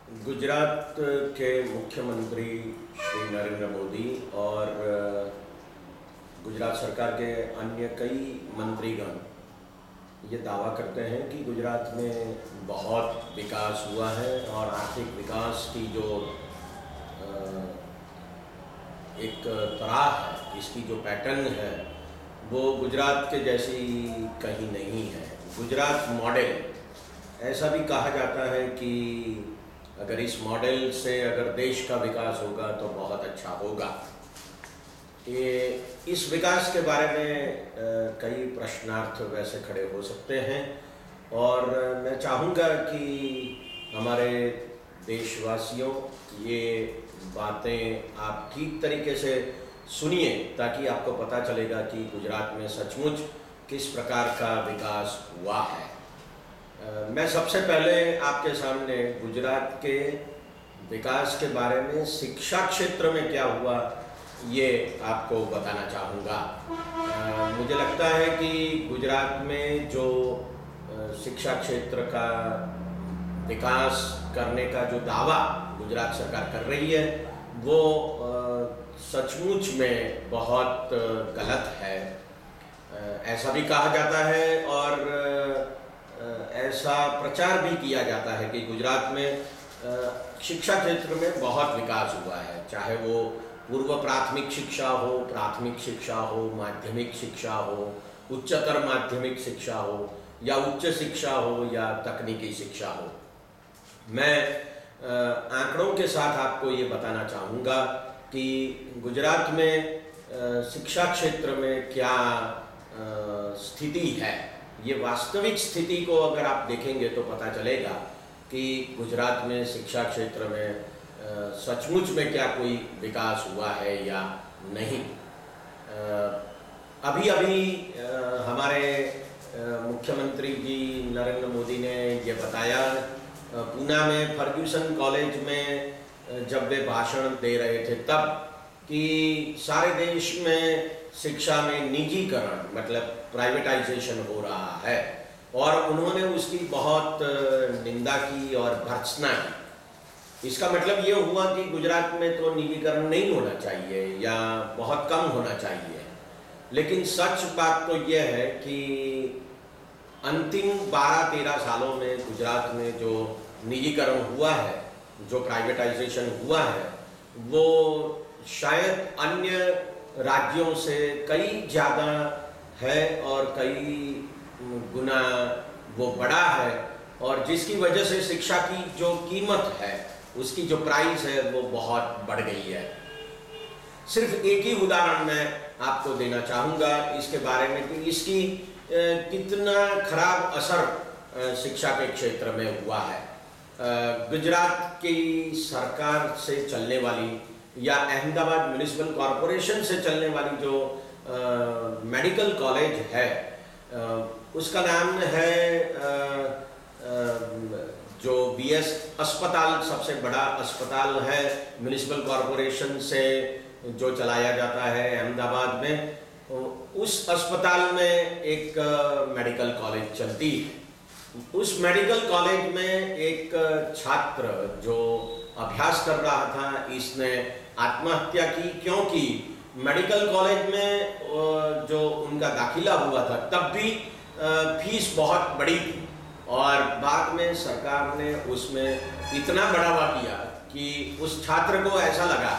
गुजरात के मुख्यमंत्री श्री नरेंद्र मोदी और गुजरात सरकार के अन्य कई मंत्रीगण ये दावा करते हैं कि गुजरात में बहुत विकास हुआ है और आर्थिक विकास की जो एक तरह है, इसकी जो पैटर्न है वो गुजरात के जैसी कहीं नहीं है। गुजरात मॉडल, ऐसा भी कहा जाता है कि अगर इस मॉडल से अगर देश का विकास होगा तो बहुत अच्छा होगा। ये इस विकास के बारे में कई प्रश्नार्थ वैसे खड़े हो सकते हैं और मैं चाहूँगा कि हमारे देशवासियों ये बातें आप ठीक तरीके से सुनिए ताकि आपको पता चलेगा कि गुजरात में सचमुच किस प्रकार का विकास हुआ है। मैं सबसे पहले आपके सामने गुजरात के विकास के बारे में शिक्षा क्षेत्र में क्या हुआ ये आपको बताना चाहूँगा। मुझे लगता है कि गुजरात में जो शिक्षा क्षेत्र का विकास करने का जो दावा गुजरात सरकार कर रही है वो सचमुच में बहुत गलत है। ऐसा भी कहा जाता है और ऐसा प्रचार भी किया जाता है कि गुजरात में शिक्षा क्षेत्र में बहुत विकास हुआ है, चाहे वो पूर्व प्राथमिक शिक्षा हो, प्राथमिक शिक्षा हो, माध्यमिक शिक्षा हो, उच्चतर माध्यमिक शिक्षा हो या उच्च शिक्षा हो या तकनीकी शिक्षा हो। मैं आंकड़ों के साथ आपको ये बताना चाहूँगा कि गुजरात में शिक्षा क्षेत्र में क्या स्थिति है। ये वास्तविक स्थिति को अगर आप देखेंगे तो पता चलेगा कि गुजरात में शिक्षा क्षेत्र में सचमुच में क्या कोई विकास हुआ है या नहीं। अभी अभी हमारे मुख्यमंत्री जी नरेंद्र मोदी ने ये बताया, पूना में फर्ग्यूसन कॉलेज में जब वे भाषण दे रहे थे तब, कि सारे देश में शिक्षा में निजीकरण मतलब प्राइवेटाइजेशन हो रहा है और उन्होंने उसकी बहुत निंदा की और भर्त्सना की। इसका मतलब ये हुआ कि गुजरात में तो निजीकरण नहीं होना चाहिए या बहुत कम होना चाहिए, लेकिन सच बात तो यह है कि अंतिम 12-13 सालों में गुजरात में जो निजीकरण हुआ है, जो प्राइवेटाइजेशन हुआ है, वो शायद अन्य राज्यों से कई ज़्यादा है और कई गुना वो बड़ा है और जिसकी वजह से शिक्षा की जो कीमत है, उसकी जो प्राइस है वो बहुत बढ़ गई है। सिर्फ एक ही उदाहरण मैं आपको देना चाहूँगा इसके बारे में कि इसकी कितना खराब असर शिक्षा के क्षेत्र में हुआ है। गुजरात की सरकार से चलने वाली या अहमदाबाद म्यूनिसिपल कॉरपोरेशन से चलने वाली जो मेडिकल कॉलेज है, उसका नाम है जो बीएस अस्पताल, सबसे बड़ा अस्पताल है म्यूनिसिपल कॉरपोरेशन से जो चलाया जाता है अहमदाबाद में। उस अस्पताल में एक मेडिकल कॉलेज चलती है। उस मेडिकल कॉलेज में एक छात्र जो अभ्यास कर रहा था, इसने आत्महत्या की, क्योंकि मेडिकल कॉलेज में जो उनका दाखिला हुआ था तब भी फीस बहुत बड़ी थी और बाद में सरकार ने उसमें इतना बढ़ावा किया कि उस छात्र को ऐसा लगा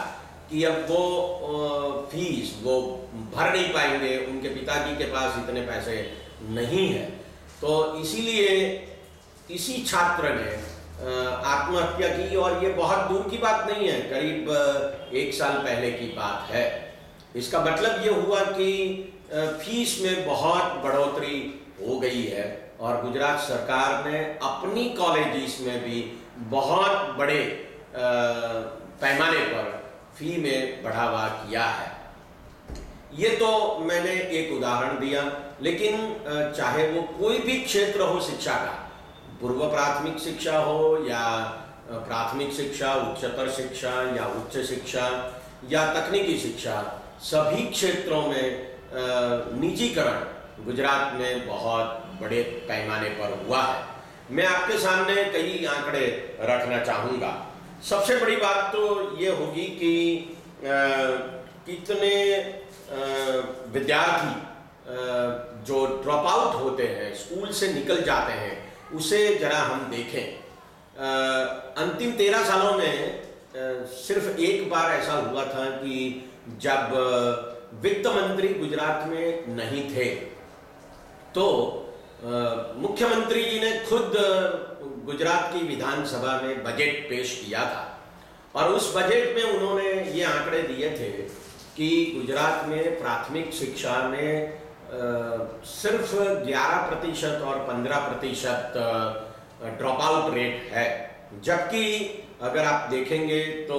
कि अब वो फीस वो भर नहीं पाएंगे, उनके पिताजी के पास इतने पैसे नहीं है, तो इसीलिए इसी छात्र ने आत्महत्या की। और ये बहुत दूर की बात नहीं है, करीब 1 साल पहले की बात है। इसका मतलब ये हुआ कि फीस में बहुत बढ़ोतरी हो गई है और गुजरात सरकार ने अपनी कॉलेजेस में भी बहुत बड़े पैमाने पर फी में बढ़ावा किया है। ये तो मैंने एक उदाहरण दिया, लेकिन चाहे वो कोई भी क्षेत्र हो शिक्षा का, पूर्व प्राथमिक शिक्षा हो या प्राथमिक शिक्षा, उच्चतर शिक्षा या उच्च शिक्षा या तकनीकी शिक्षा, सभी क्षेत्रों में निजीकरण गुजरात में बहुत बड़े पैमाने पर हुआ है। मैं आपके सामने कई आंकड़े रखना चाहूँगा। सबसे बड़ी बात तो ये होगी कि कितने विद्यार्थी जो ड्रॉप आउट होते हैं, स्कूल से निकल जाते हैं, उसे जरा हम देखें। अंतिम 13 सालों में सिर्फ एक बार ऐसा हुआ था कि जब वित्त मंत्री गुजरात में नहीं थे तो मुख्यमंत्री जी ने खुद गुजरात की विधानसभा में बजट पेश किया था और उस बजट में उन्होंने ये आंकड़े दिए थे कि गुजरात में प्राथमिक शिक्षा में सिर्फ 11% और 15% ड्रॉप आउट रेट है, जबकि अगर आप देखेंगे तो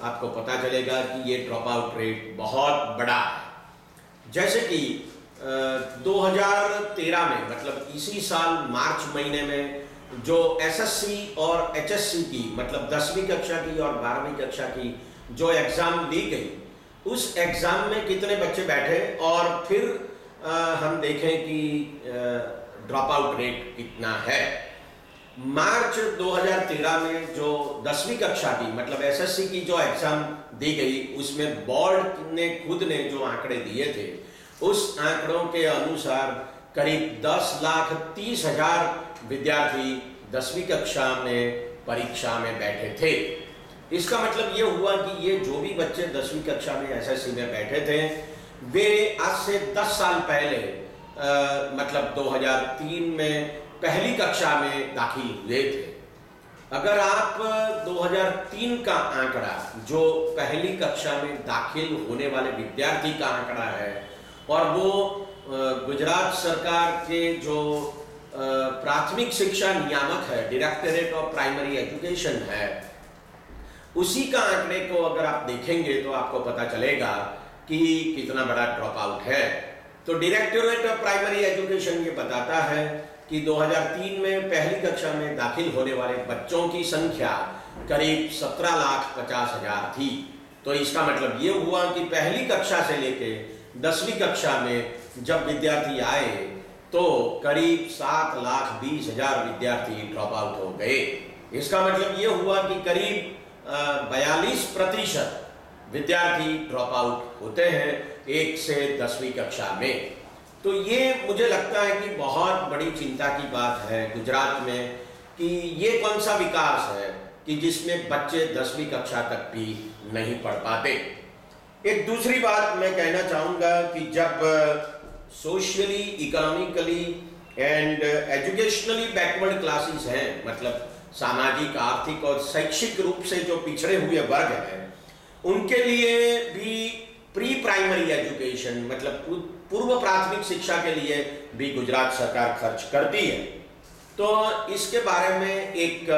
आपको पता चलेगा कि ये ड्रॉप आउट रेट बहुत बड़ा है। जैसे कि 2013 में, मतलब इसी साल मार्च महीने में जो एसएससी और एचएससी की, मतलब 10वीं कक्षा की और 12वीं कक्षा की जो एग्ज़ाम ली गई, उस एग्ज़ाम में कितने बच्चे बैठे और फिर हम देखें कि ड्रॉप आउट रेट कितना है। मार्च 2013 में जो 10वीं कक्षा की, मतलब एसएससी की जो एग्ज़ाम दी गई, उसमें बोर्ड ने खुद ने जो आंकड़े दिए थे, उस आंकड़ों के अनुसार करीब 10,30,000 विद्यार्थी 10वीं कक्षा में परीक्षा में बैठे थे। इसका मतलब ये हुआ कि ये जो भी बच्चे 10वीं कक्षा में एसएससी में बैठे थे, वे आज से 10 साल पहले मतलब 2003 में पहली कक्षा में दाखिल हुए थे। अगर आप 2003 का आंकड़ा, जो पहली कक्षा में दाखिल होने वाले विद्यार्थी का आंकड़ा है, और वो गुजरात सरकार के जो प्राथमिक शिक्षा नियामक है, डायरेक्टरेट ऑफ प्राइमरी एजुकेशन है, उसी का आंकड़े को अगर आप देखेंगे तो आपको पता चलेगा कि कितना बड़ा ड्रॉप आउट है। तो डायरेक्टरेट ऑफ प्राइमरी एजुकेशन ये बताता है कि 2003 में पहली कक्षा में दाखिल होने वाले बच्चों की संख्या करीब 17,50,000 थी। तो इसका मतलब ये हुआ कि पहली कक्षा से लेके 10वीं कक्षा में जब विद्यार्थी आए तो करीब 7,20,000 विद्यार्थी ड्रॉप आउट हो गए। इसका मतलब ये हुआ कि करीब 42% विद्यार्थी ड्रॉप आउट होते हैं 1 से 10वीं कक्षा में। तो ये मुझे लगता है कि बहुत बड़ी चिंता की बात है गुजरात में कि ये कौन सा विकास है कि जिसमें बच्चे 10वीं कक्षा तक भी नहीं पढ़ पाते। एक दूसरी बात मैं कहना चाहूँगा कि जब socially, economically and educationally backward classes हैं, मतलब सामाजिक, आर्थिक और शैक्षिक रूप से जो पिछड़े हुए वर्ग हैं, उनके लिए भी प्री प्राइमरी एजुकेशन, मतलब पूर्व प्राथमिक शिक्षा के लिए भी गुजरात सरकार खर्च करती है। तो इसके बारे में एक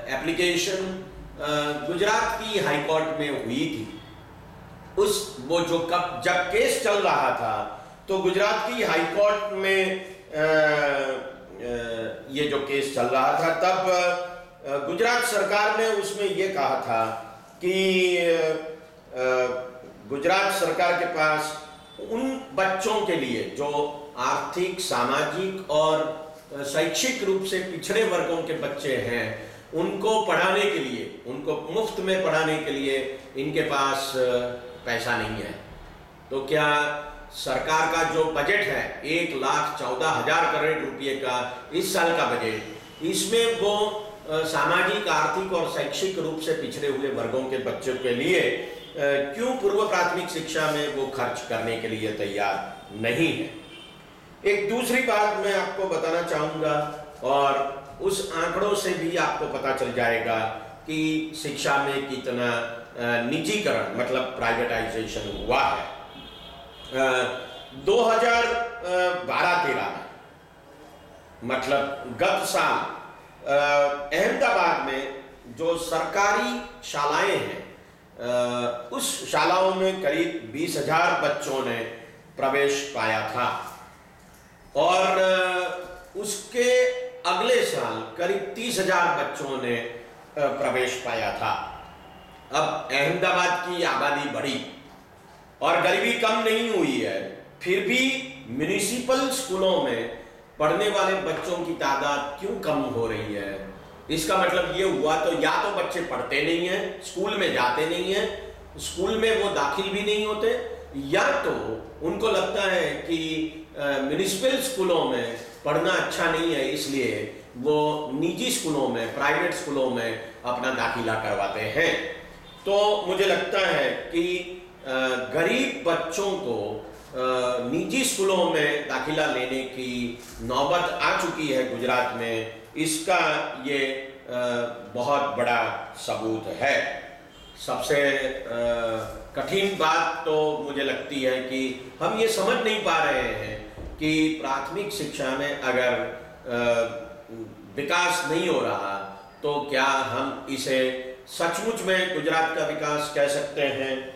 एप्लीकेशन गुजरात की हाई कोर्ट में हुई थी। वो जो जब केस चल रहा था तो गुजरात की हाई कोर्ट में ये जो केस चल रहा था, तब गुजरात सरकार ने उसमें ये कहा था कि गुजरात सरकार के पास उन बच्चों के लिए जो आर्थिक, सामाजिक और शैक्षिक रूप से पिछड़े वर्गों के बच्चे हैं, उनको पढ़ाने के लिए, उनको मुफ्त में पढ़ाने के लिए इनके पास पैसा नहीं है। तो क्या सरकार का जो बजट है 1,14,000 करोड़ रुपए का इस साल का बजट, इसमें वो सामाजिक, आर्थिक और शैक्षिक रूप से पिछड़े हुए वर्गों के बच्चों के लिए क्यों पूर्व प्राथमिक शिक्षा में वो खर्च करने के लिए तैयार नहीं है। एक दूसरी बात मैं आपको बताना चाहूँगा, और उस आंकड़ों से भी आपको पता चल जाएगा कि शिक्षा में कितना निजीकरण, मतलब प्राइवेटाइजेशन हुआ है। 2012-13 में, मतलब गत साल, अहमदाबाद में जो सरकारी शालाएं हैं, उस शालाओं में करीब 20,000 बच्चों ने प्रवेश पाया था, और उसके अगले साल करीब 30,000 बच्चों ने प्रवेश पाया था। अब अहमदाबाद की आबादी बढ़ी और गरीबी कम नहीं हुई है, फिर भी म्युनिसिपल स्कूलों में पढ़ने वाले बच्चों की तादाद क्यों कम हो रही है? इसका मतलब ये हुआ तो या तो बच्चे पढ़ते नहीं हैं, स्कूल में जाते नहीं हैं, स्कूल में वो दाखिल भी नहीं होते, या तो उनको लगता है कि म्युनिसिपल स्कूलों में पढ़ना अच्छा नहीं है, इसलिए वो निजी स्कूलों में, प्राइवेट स्कूलों में अपना दाखिला करवाते हैं। तो मुझे लगता है कि गरीब बच्चों को निजी स्कूलों में दाखिला लेने की नौबत आ चुकी है गुजरात में, इसका ये बहुत बड़ा सबूत है। सबसे कठिन बात तो मुझे लगती है कि हम ये समझ नहीं पा रहे हैं कि प्राथमिक शिक्षा में अगर विकास नहीं हो रहा तो क्या हम इसे सचमुच में गुजरात का विकास कह सकते हैं?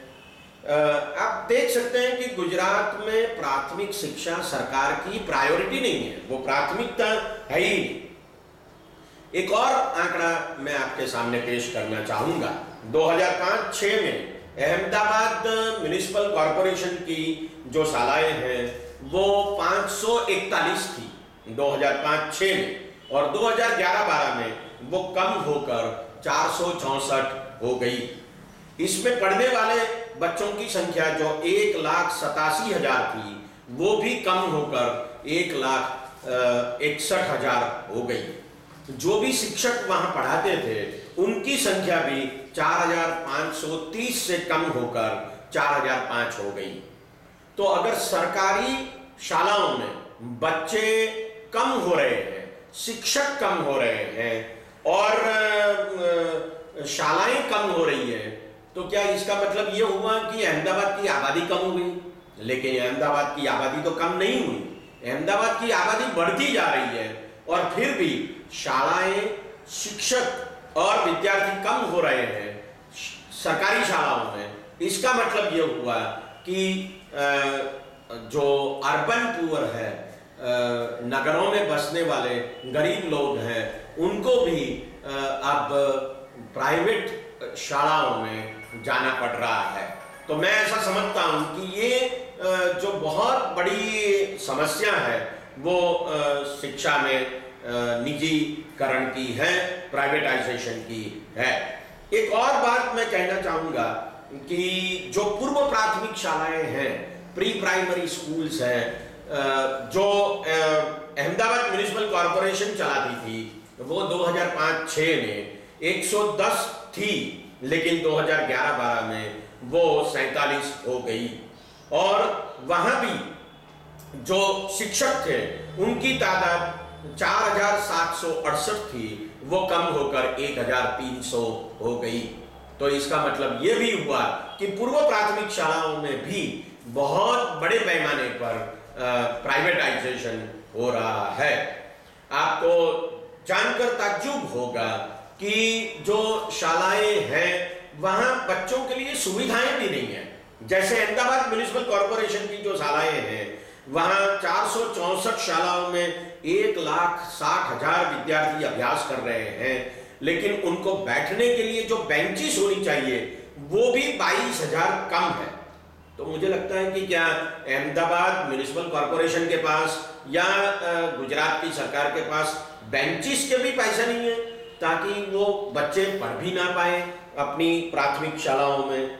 आप देख सकते हैं कि गुजरात में प्राथमिक शिक्षा सरकार की प्रायोरिटी नहीं है, वो प्राथमिकता है ही नहीं। एक और आंकड़ा मैं आपके सामने पेश करना चाहूंगा। 2005-06 में अहमदाबाद म्युनिसिपल कॉरपोरेशन की जो शालाएं हैं वो 541 थी 2005-06 में, और 2011-12 में वो कम होकर 464 हो गई। इसमें पढ़ने वाले बच्चों की संख्या जो 1,87,000 थी वो भी कम होकर 1,61,000 हो गई। जो भी शिक्षक वहां पढ़ाते थे उनकी संख्या भी 4,530 से कम होकर 4,005 हो गई। तो अगर सरकारी शालाओं में बच्चे कम हो रहे हैं, शिक्षक कम हो रहे हैं और शालाएं कम हो रही है, तो क्या इसका मतलब ये हुआ कि अहमदाबाद की आबादी कम हो गई? लेकिन अहमदाबाद की आबादी तो कम नहीं हुई, अहमदाबाद की आबादी बढ़ती जा रही है और फिर भी शालाएं, शिक्षक और विद्यार्थी कम हो रहे हैं सरकारी शालाओं में। इसका मतलब ये हुआ कि जो अर्बन पुअर है, नगरों में बसने वाले गरीब लोग हैं, उनको भी अब प्राइवेट शालाओं में जाना पड़ रहा है। तो मैं ऐसा समझता हूं कि ये जो बहुत बड़ी समस्या है वो शिक्षा में निजीकरण की है, प्राइवेटाइजेशन की है। एक और बात मैं कहना चाहूंगा कि जो पूर्व प्राथमिक शालाएं हैं, प्री प्राइमरी स्कूल्स हैं, जो अहमदाबाद म्युनिसिपल कॉरपोरेशन चलाती थी, वो 2005-06 में 110 थी, लेकिन 2011-12 में वो 47 हो गई। और वहां भी जो शिक्षक थे उनकी तादाद 4,768 थी, वो कम होकर 1,300 हो गई। तो इसका मतलब ये भी हुआ कि पूर्व प्राथमिक शालाओं में भी बहुत बड़े पैमाने पर प्राइवेटाइजेशन हो रहा है। आपको जानकर ताज्जुब होगा कि जो शालाएं हैं वहां बच्चों के लिए सुविधाएं भी नहीं है। जैसे अहमदाबाद म्युनिसिपल कॉरपोरेशन की जो शालाएं हैं वहां 464 शालाओं में 1,60,000 विद्यार्थी अभ्यास कर रहे हैं, लेकिन उनको बैठने के लिए जो बेंचेस होनी चाहिए वो भी 22,000 कम है। तो मुझे लगता है कि क्या अहमदाबाद म्युनिसिपल कॉरपोरेशन के पास या गुजरात की सरकार के पास बेंचेस के भी पैसे नहीं है ताकि वो बच्चे पढ़ भी ना पाए अपनी प्राथमिक शालाओं में।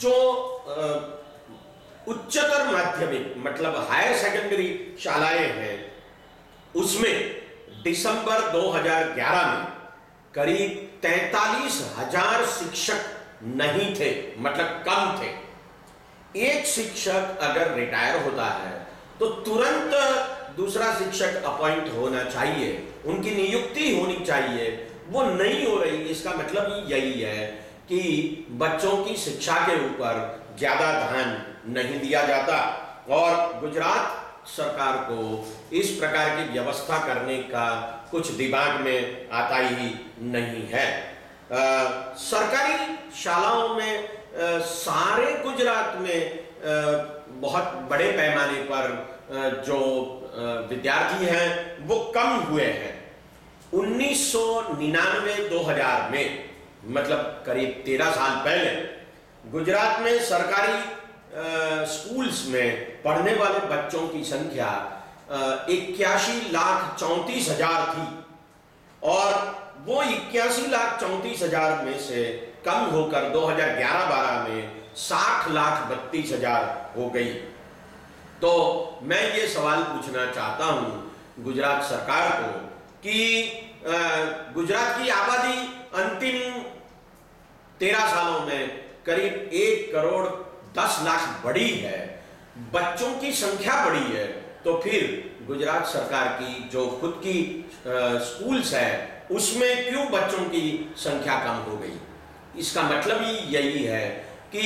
जो उच्चतर माध्यमिक मतलब हायर सेकेंडरी शालाएं हैं उसमें दिसंबर 2011 में करीब 43,000 शिक्षक नहीं थे, मतलब कम थे। एक शिक्षक अगर रिटायर होता है तो तुरंत दूसरा शिक्षक अपॉइंट होना चाहिए, उनकी नियुक्ति होनी चाहिए, वो नहीं हो रही। इसका मतलब यही है कि बच्चों की शिक्षा के ऊपर ज्यादा ध्यान नहीं दिया जाता और गुजरात सरकार को इस प्रकार की व्यवस्था करने का कुछ दिमाग में आता ही नहीं है। सरकारी शालाओं में सारे गुजरात में बहुत बड़े पैमाने पर जो विद्यार्थी हैं वो कम हुए हैं। 1999-2000 में मतलब करीब 13 साल पहले गुजरात में सरकारी स्कूल्स में पढ़ने वाले बच्चों की संख्या 81,34,000 थी और वो 81,34,000 में से कम होकर 2011-12 में 60,32,000 हो गई। तो मैं ये सवाल पूछना चाहता हूं गुजरात सरकार को कि गुजरात की आबादी अंतिम 13 सालों में करीब 1,10,00,000 बढ़ी है, बच्चों की संख्या बढ़ी है, तो फिर गुजरात सरकार की जो खुद की स्कूल्स है उसमें क्यों बच्चों की संख्या कम हो गई? इसका मतलब ही यही है कि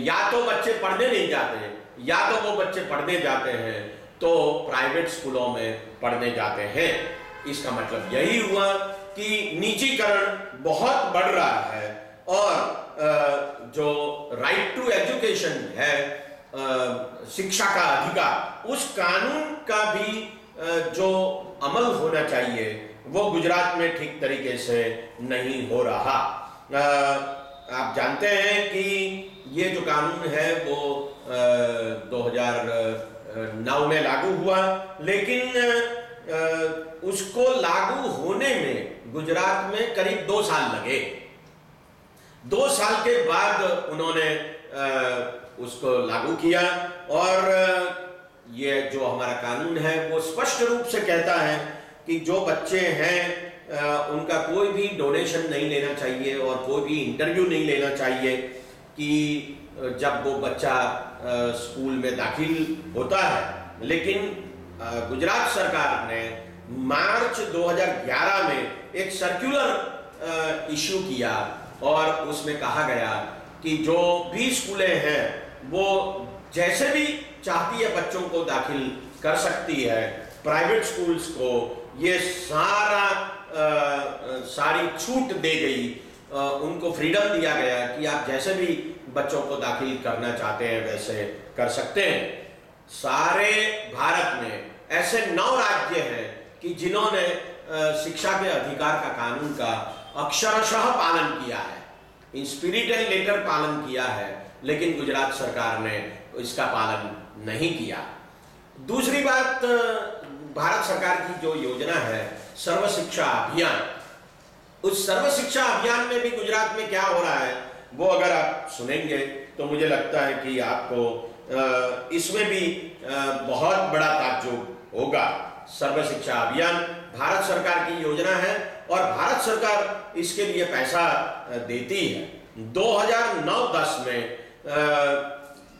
या तो बच्चे पढ़ने नहीं जाते, या तो वो बच्चे पढ़ने जाते हैं तो प्राइवेट स्कूलों में पढ़ने जाते हैं। इसका मतलब यही हुआ कि निजीकरण बहुत बढ़ रहा है और जो राइट टू एजुकेशन है, शिक्षा का अधिकार, उस कानून का भी जो अमल होना चाहिए वो गुजरात में ठीक तरीके से नहीं हो रहा। आप जानते हैं कि ये जो कानून है वो 2009 में लागू हुआ, लेकिन उसको लागू होने में गुजरात में करीब 2 साल लगे। 2 साल के बाद उन्होंने उसको लागू किया और ये जो हमारा कानून है वो स्पष्ट रूप से कहता है कि जो बच्चे हैं उनका कोई भी डोनेशन नहीं लेना चाहिए और कोई भी इंटरव्यू नहीं लेना चाहिए कि जब वो बच्चा स्कूल में दाखिल होता है। लेकिन गुजरात सरकार ने मार्च 2011 में एक सर्कुलर इश्यू किया और उसमें कहा गया कि जो भी स्कूलें हैं वो जैसे भी चाहती है बच्चों को दाखिल कर सकती है। प्राइवेट स्कूल्स को ये सारी छूट दे गई, उनको फ्रीडम दिया गया कि आप जैसे भी बच्चों को दाखिल करना चाहते हैं वैसे कर सकते हैं। सारे भारत में ऐसे 9 राज्य हैं कि जिन्होंने शिक्षा के अधिकार का कानून का अक्षरशः पालन किया है, इन स्पिरिट एंड लेटर पालन किया है, लेकिन गुजरात सरकार ने इसका पालन नहीं किया। दूसरी बात, भारत सरकार की जो योजना है सर्व शिक्षा अभियान, उस सर्व शिक्षा अभियान में भी गुजरात में क्या हो रहा है वो अगर आप सुनेंगे तो मुझे लगता है कि आपको इसमें भी बहुत बड़ा ताज्जुब होगा। सर्व शिक्षा अभियान भारत सरकार की योजना है और भारत सरकार इसके लिए पैसा देती है। 2009-10 में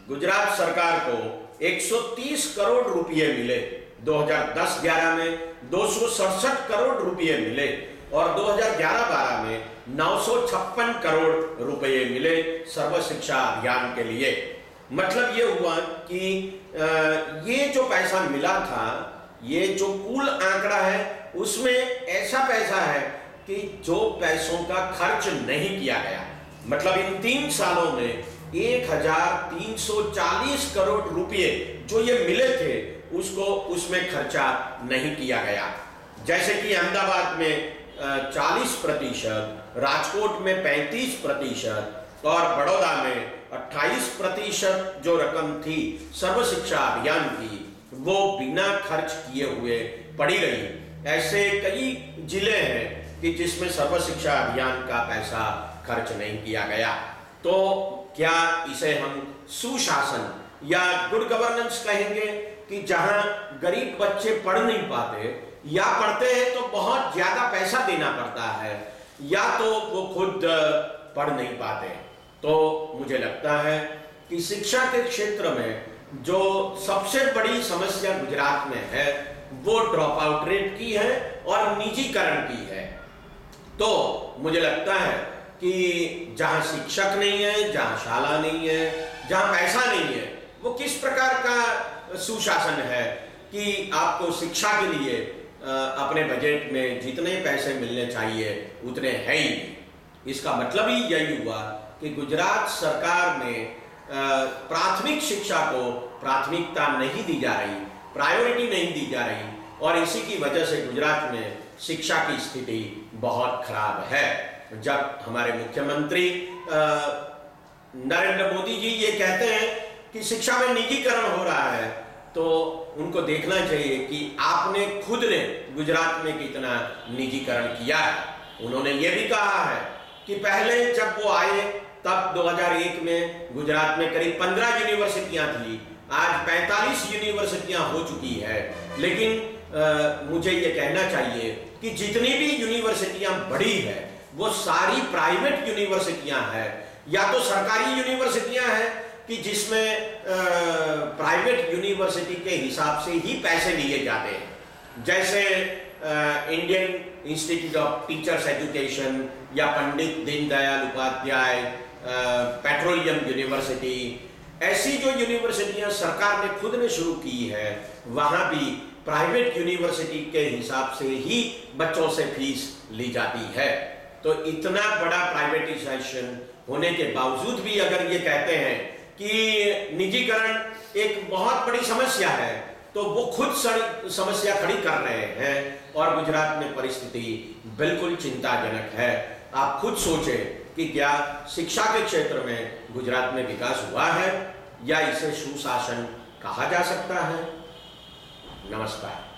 गुजरात सरकार को 130 करोड़ रुपए मिले, 2010-11 में 267 करोड़ रुपए मिले और 2011-12 में 956 करोड़ रुपए मिले सर्व शिक्षा अभियान के लिए। मतलब ये हुआ कि ये जो पैसा मिला था, ये जो कुल आंकड़ा है उसमें ऐसा पैसा है कि जो पैसों का खर्च नहीं किया गया। मतलब इन 3 सालों में 1340 करोड़ रुपए जो ये मिले थे उसको उसमें खर्चा नहीं किया गया। जैसे कि अहमदाबाद में 40%, राजकोट में 35% और बड़ौदा में 28% जो रकम थी सर्व शिक्षा अभियान की वो बिना खर्च किए हुए पड़ी रही। ऐसे कई जिले हैं कि जिसमें सर्व शिक्षा अभियान का पैसा खर्च नहीं किया गया। तो क्या इसे हम सुशासन या गुड गवर्नेंस कहेंगे कि जहां गरीब बच्चे पढ़ नहीं पाते या पढ़ते हैं तो बहुत ज्यादा पैसा देना पड़ता है, या तो वो खुद पढ़ नहीं पाते। तो मुझे लगता है कि शिक्षा के क्षेत्र में जो सबसे बड़ी समस्या गुजरात में है वो ड्रॉप आउट रेट की है और निजीकरण की है। तो मुझे लगता है कि जहां शिक्षक नहीं है, जहां शाला नहीं है, जहां पैसा नहीं है, वो किस प्रकार का सुशासन है कि आपको शिक्षा के लिए अपने बजट में जितने पैसे मिलने चाहिए उतने हैं ही नहीं। इसका मतलब ही यही हुआ कि गुजरात सरकार में प्राथमिक शिक्षा को प्राथमिकता नहीं दी जा रही, प्रायोरिटी नहीं दी जा रही और इसी की वजह से गुजरात में शिक्षा की स्थिति बहुत खराब है। जब हमारे मुख्यमंत्री नरेंद्र मोदी जी ये कहते हैं कि शिक्षा में निजीकरण हो रहा है, तो उनको देखना चाहिए कि आपने खुद ने गुजरात में कितना निजीकरण किया है। उन्होंने ये भी कहा है कि पहले जब वो आए तब 2001 में गुजरात में करीब 15 यूनिवर्सिटियां थी, आज 45 यूनिवर्सिटियां हो चुकी है। लेकिन मुझे ये कहना चाहिए कि जितनी भी यूनिवर्सिटियां बड़ी है वो सारी प्राइवेट यूनिवर्सिटियां हैं, या तो सरकारी यूनिवर्सिटियां हैं कि जिसमें प्राइवेट यूनिवर्सिटी के हिसाब से ही पैसे लिए जाते हैं, जैसे Indian institute of teachers education या पंडित दीनदयाल उपाध्याय पेट्रोलियम यूनिवर्सिटी। ऐसी जो यूनिवर्सिटियां सरकार ने खुद ने शुरू की है, वहां भी प्राइवेट यूनिवर्सिटी के हिसाब से ही बच्चों से फीस ली जाती है। तो इतना बड़ा प्राइवेटाइजेशन होने के बावजूद भी अगर ये कहते हैं कि निजीकरण एक बहुत बड़ी समस्या है, तो वो खुद समस्या खड़ी कर रहे हैं और गुजरात में परिस्थिति बिल्कुल चिंताजनक है। आप खुद सोचें कि क्या शिक्षा के क्षेत्र में गुजरात में विकास हुआ है या इसे सुशासन कहा जा सकता है? नमस्कार।